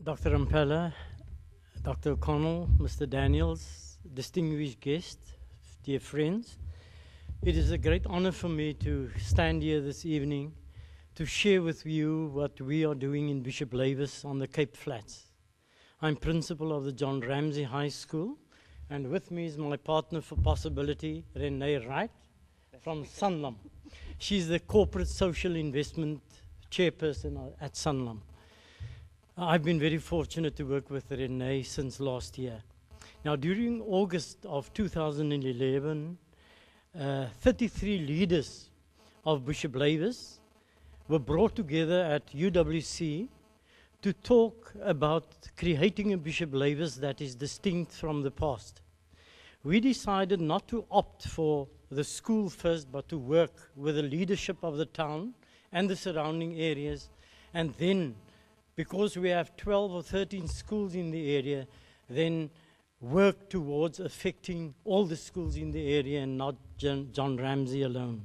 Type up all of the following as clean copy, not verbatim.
Dr. Rampella, Dr. O'Connell, Mr. Daniels, distinguished guests, dear friends. It is a great honor for me to stand here this evening to share with you what we are doing in Bishop Lavis on the Cape Flats. I'm principal of the John Ramsey High School, and with me is my partner for possibility, Rene Wright, from Sanlam. She's the corporate social investment chairperson at Sanlam. I've been very fortunate to work with Rene since last year. Now, during August of 2011, 33 leaders of Bishop Lavis were brought together at UWC to talk about creating a Bishop Lavis that is distinct from the past. We decided not to opt for the school first, but to work with the leadership of the town and the surrounding areas, and then, because we have 12 or 13 schools in the area, then work towards affecting all the schools in the area and not John Ramsey alone.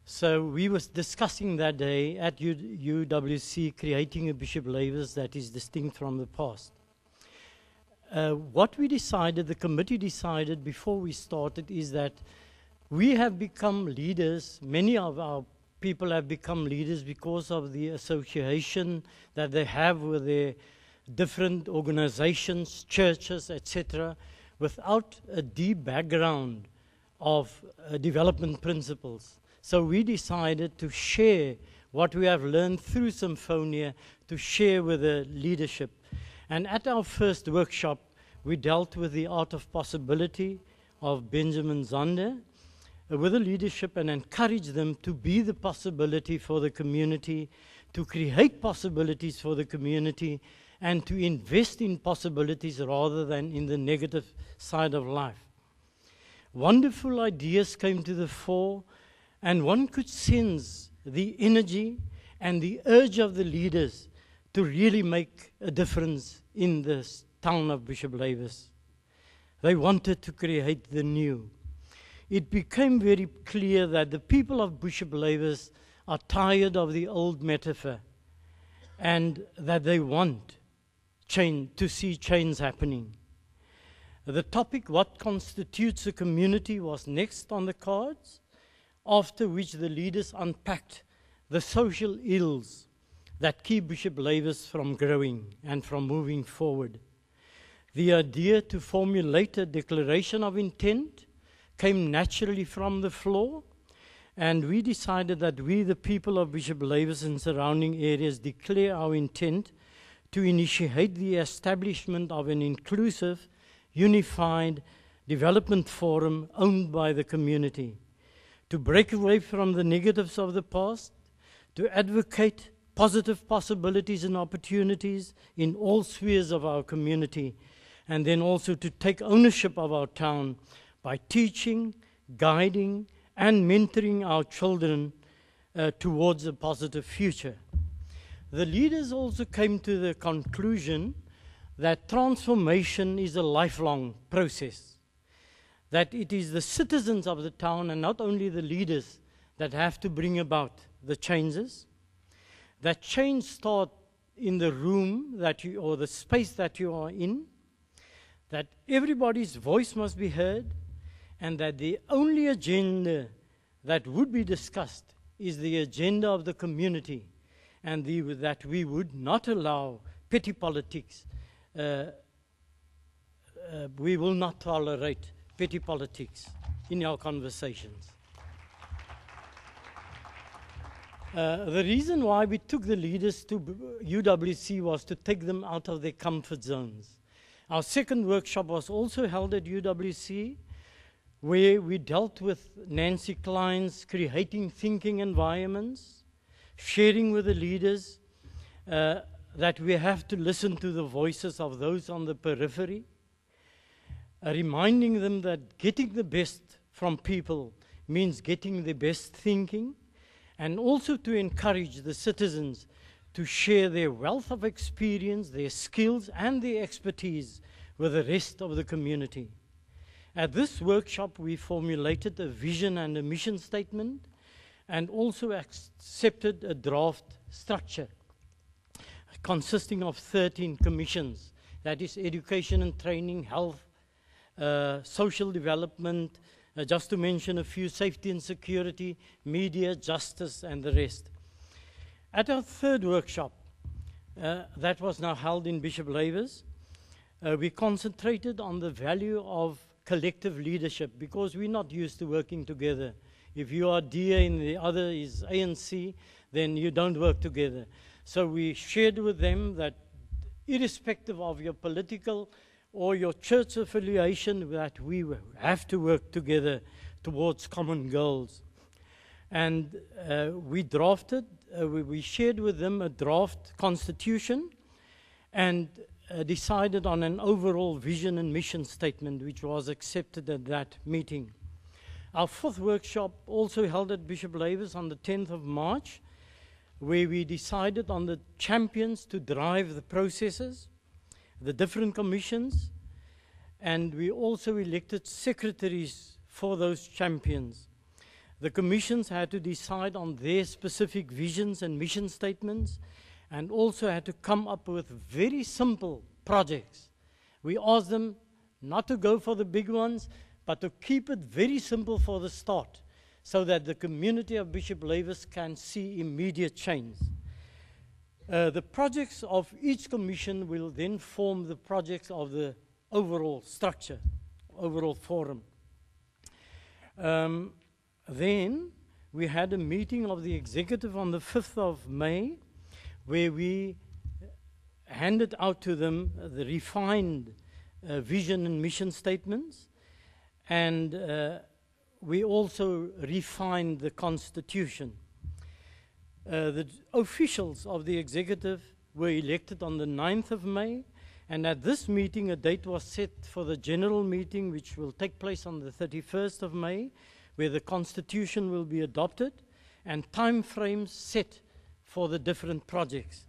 So we was discussing that day at UWC, creating a Bishop Lavis that is distinct from the past. What we decided, the committee decided before we started, is that we have become leaders. Many of our people have become leaders because of the association that they have with their different organizations, churches, etc., without a deep background of development principles. So we decided to share what we have learned through Symphonia, to share with the leadership. And at our first workshop, we dealt with the art of possibility of Benjamin Zander, with the leadership, and encourage them to be the possibility for the community, to create possibilities for the community, and to invest in possibilities rather than in the negative side of life. Wonderful ideas came to the fore, and one could sense the energy and the urge of the leaders to really make a difference in the town of Bishop Lavis. They wanted to create the new. It became very clear that the people of Bishop Lavis are tired of the old metaphor and that they want change, to see change happening. The topic, what constitutes a community, was next on the cards, after which the leaders unpacked the social ills that keep Bishop Lavis from growing and from moving forward. The idea to formulate a declaration of intent came naturally from the floor, and we decided that we, the people of Bishop Lavis and surrounding areas, declare our intent to initiate the establishment of an inclusive, unified development forum owned by the community, to break away from the negatives of the past, to advocate positive possibilities and opportunities in all spheres of our community, and then also to take ownership of our town by teaching, guiding, and mentoring our children towards a positive future. The leaders also came to the conclusion that transformation is a lifelong process, that it is the citizens of the town and not only the leaders that have to bring about the changes, that change starts in the room that you, or the space that you are in, that everybody's voice must be heard, and that the only agenda that would be discussed is the agenda of the community, and that we would not allow petty politics. We will not tolerate petty politics in our conversations. The reason why we took the leaders to UWC was to take them out of their comfort zones. Our second workshop was also held at UWC, where we dealt with Nancy Klein's creating thinking environments, sharing with the leaders that we have to listen to the voices of those on the periphery, reminding them that getting the best from people means getting the best thinking, and also to encourage the citizens to share their wealth of experience, their skills, and their expertise with the rest of the community. At this workshop, we formulated a vision and a mission statement, and also accepted a draft structure. consisting of 13 commissions. That is education and training, health, social development, just to mention a few, safety and security, media, justice, and the rest. At our third workshop, that was now held in Bishop Lavis, we concentrated on the value of collective leadership, because we're not used to working together. If you are DA and the other is ANC, then you don't work together. So we shared with them that irrespective of your political or your church affiliation, that we have to work together towards common goals. And we shared with them a draft constitution and decided on an overall vision and mission statement, which was accepted at that meeting. Our fourth workshop, also held at Bishop Lavis on the 10th of March, where we decided on the champions to drive the processes, the different commissions, and we also elected secretaries for those champions. The commissions had to decide on their specific visions and mission statements, and also had to come up with very simple projects. We asked them not to go for the big ones, but to keep it very simple for the start, so that the community of Bishop Lavis can see immediate change. The projects of each commission will then form the projects of the overall structure, overall forum. Then we had a meeting of the executive on the 5th of May, where we handed out to them the refined vision and mission statements, and we also refined the constitution. The officials of the executive were elected on the 9th of May, and at this meeting a date was set for the general meeting, which will take place on the 31st of May, where the constitution will be adopted and time frames set for the different projects.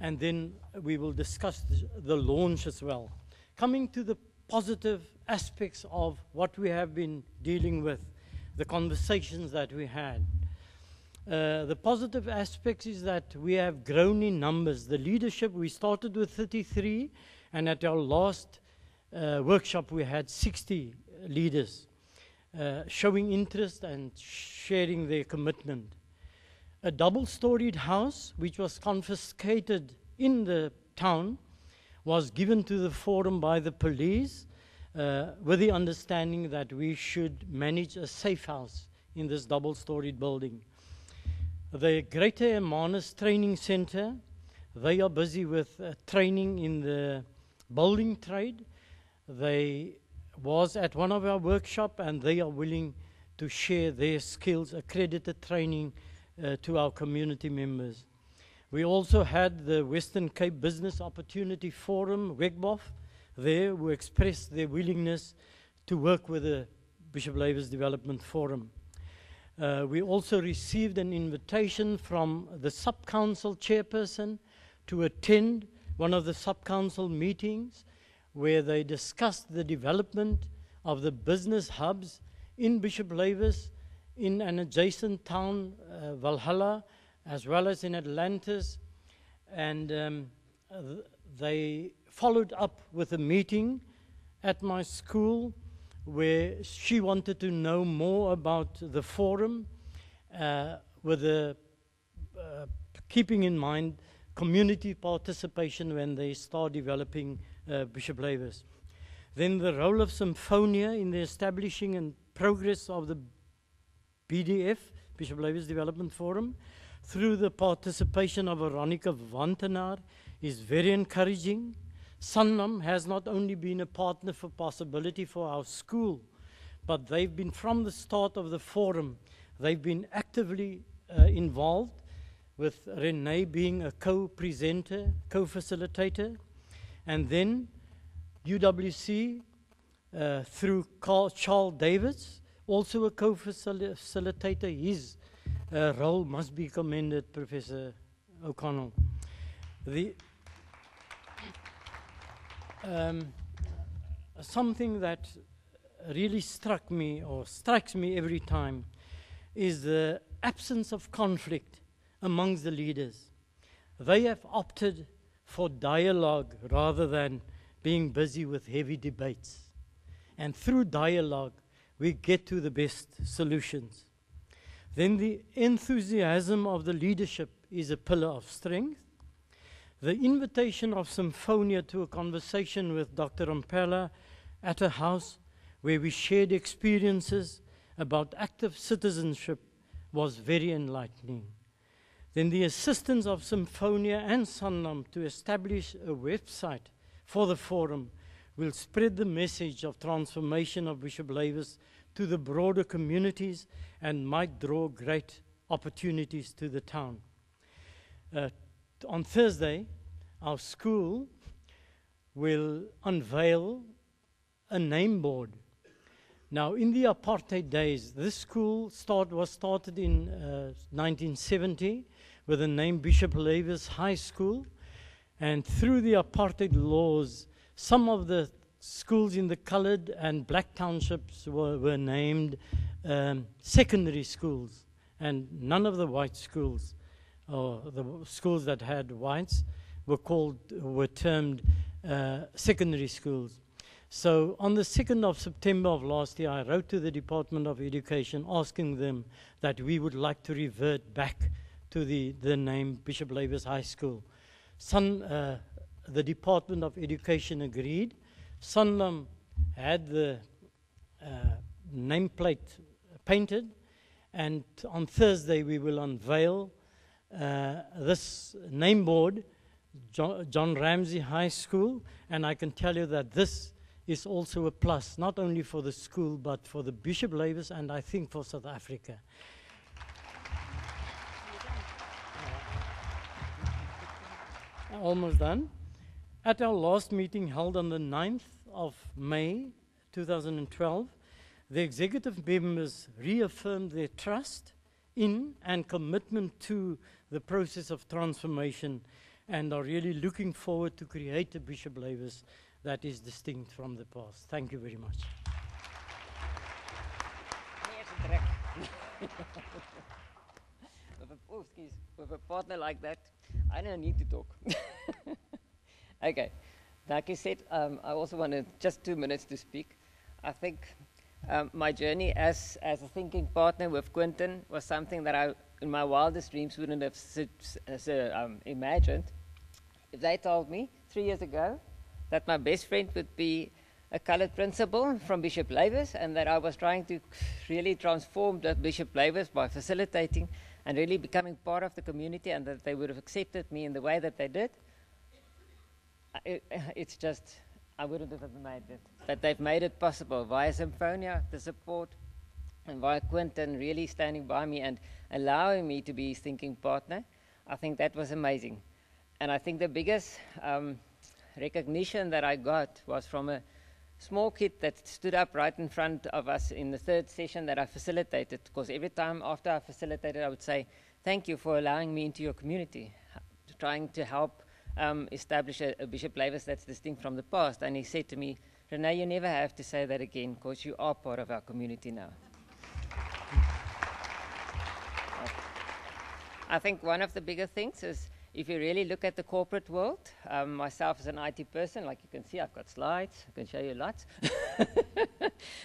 And then we will discuss the launch as well. Coming to the positive aspects of what we have been dealing with, the conversations that we had. The positive aspects is that we have grown in numbers. The leadership, we started with 33, and at our last workshop we had 60 leaders showing interest and sharing their commitment. A double-storied house, which was confiscated in the town, was given to the forum by the police with the understanding that we should manage a safe house in this double-storied building. The Greater Hermanus Training Center, they are busy with training in the building trade. They was at one of our workshops, and they are willing to share their skills, accredited training to our community members. We also had the Western Cape Business Opportunity Forum, WEGBOF, there, who expressed their willingness to work with the Bishop Lavis Development Forum. We also received an invitation from the sub-council chairperson to attend one of the sub-council meetings, where they discussed the development of the business hubs in Bishop Lavis, in an adjacent town, Valhalla, as well as in Atlantis. And they followed up with a meeting at my school, where she wanted to know more about the forum, with the keeping in mind community participation when they start developing Bishop Lavis. Then the role of Symphonia in the establishing and progress of the BDF, Bishop Lavis Development Forum, through the participation of Veronica Wantenaar, is very encouraging. Sanlam has not only been a partner for possibility for our school, but they've been, from the start of the forum, they've been actively involved, with Rene being a co-presenter, co-facilitator. And then UWC, through Charles Davids, also a co-facilitator. His role must be commended, Professor O'Connell. Something that really struck me, or strikes me every time, is the absence of conflict amongst the leaders. They have opted for dialogue rather than being busy with heavy debates. And through dialogue, we get to the best solutions. Then the enthusiasm of the leadership is a pillar of strength. The invitation of Symphonia to a conversation with Dr. Ampela at her house, where we shared experiences about active citizenship, was very enlightening. Then the assistance of Symphonia and Sanlam to establish a website for the forum will spread the message of transformation of Bishop Lavis to the broader communities and might draw great opportunities to the town. On Thursday, our school will unveil a name board. Now, in the apartheid days, this school was started in 1970 with the name Bishop Lavis High School. And through the apartheid laws, some of the schools in the colored and black townships were named secondary schools. And none of the white schools, or the schools that had whites, were termed secondary schools. So on the 2nd of September of last year, I wrote to the Department of Education asking them that we would like to revert back to the name Bishop Lavis High School. The Department of Education agreed. Sanlam had the nameplate painted, and on Thursday we will unveil this name board, John Ramsey High School, and I can tell you that this is also a plus, not only for the school, but for the Bishop Lavis, and I think for South Africa. Almost done. At our last meeting held on the 9th of May 2012, the executive members reaffirmed their trust in and commitment to the process of transformation and are really looking forward to create a Bishop Lavis that is distinct from the past. Thank you very much. With a partner like that, I don't need to talk. Okay, like you said, I also wanted just 2 minutes to speak. I think my journey as a thinking partner with Quentin was something that I, in my wildest dreams, wouldn't have imagined. If they told me 3 years ago that my best friend would be a colored principal from Bishop Lavis and that I was trying to really transform the Bishop Lavis by facilitating and really becoming part of the community, and that they would have accepted me in the way that they did, it's just, I wouldn't have made it. But they've made it possible via Symphonia, the support, and via Quentin really standing by me and allowing me to be his thinking partner. I think that was amazing. And I think the biggest recognition that I got was from a small kid that stood up right in front of us in the third session that I facilitated, because every time after I facilitated, I would say, thank you for allowing me into your community, trying to help establish a Bishop Lavis that's distinct from the past. And he said to me, Rene, you never have to say that again, because you are part of our community now. I think one of the bigger things is, if you really look at the corporate world, myself as an IT person, like you can see, I've got slides, I can show you lots.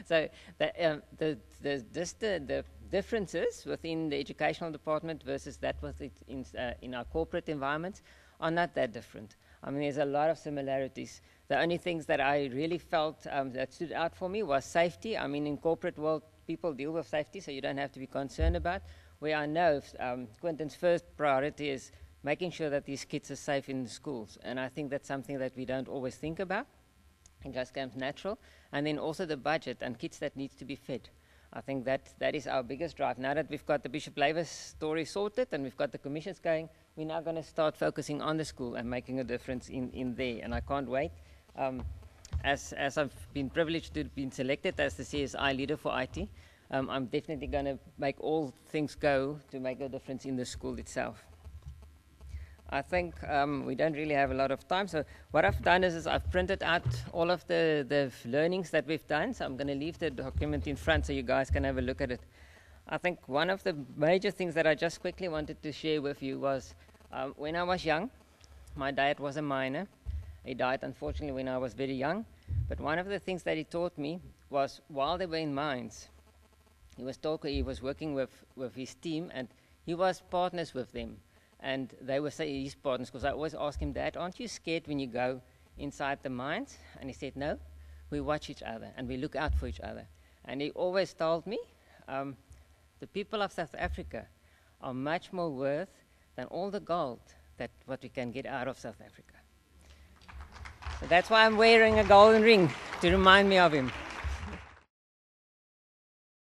So the differences within the educational department versus that in our corporate environments are not that different. I mean, there's a lot of similarities. The only things that I really felt that stood out for me was safety. I mean, in corporate world, people deal with safety, so you don't have to be concerned about. Where I know Quentin's first priority is making sure that these kids are safe in the schools. And I think that's something that we don't always think about. It just comes natural. And then also the budget and kids that need to be fed. I think that is our biggest drive. Now that we've got the Bishop Lavis story sorted and we've got the commissions going, we're now going to start focusing on the school and making a difference in there. And I can't wait. As I've been privileged to be selected as the CSI leader for IT, I'm definitely going to make all things go to make a difference in the school itself. I think we don't really have a lot of time, so what I've done is I've printed out all of the learnings that we've done, so I'm going to leave the document in front so you guys can have a look at it. I think one of the major things that I just quickly wanted to share with you was when I was young, My dad was a miner. He died, unfortunately, when I was very young. But one of the things that he taught me was while they were in mines, he was working with his team, and he was partners with them. And they were his partners, because I always asked him, Dad, aren't you scared when you go inside the mines? And he said, no, we watch each other, and we look out for each other. And he always told me, the people of South Africa are much more worth than all the gold what we can get out of South Africa. So that's why I'm wearing a golden ring, to remind me of him.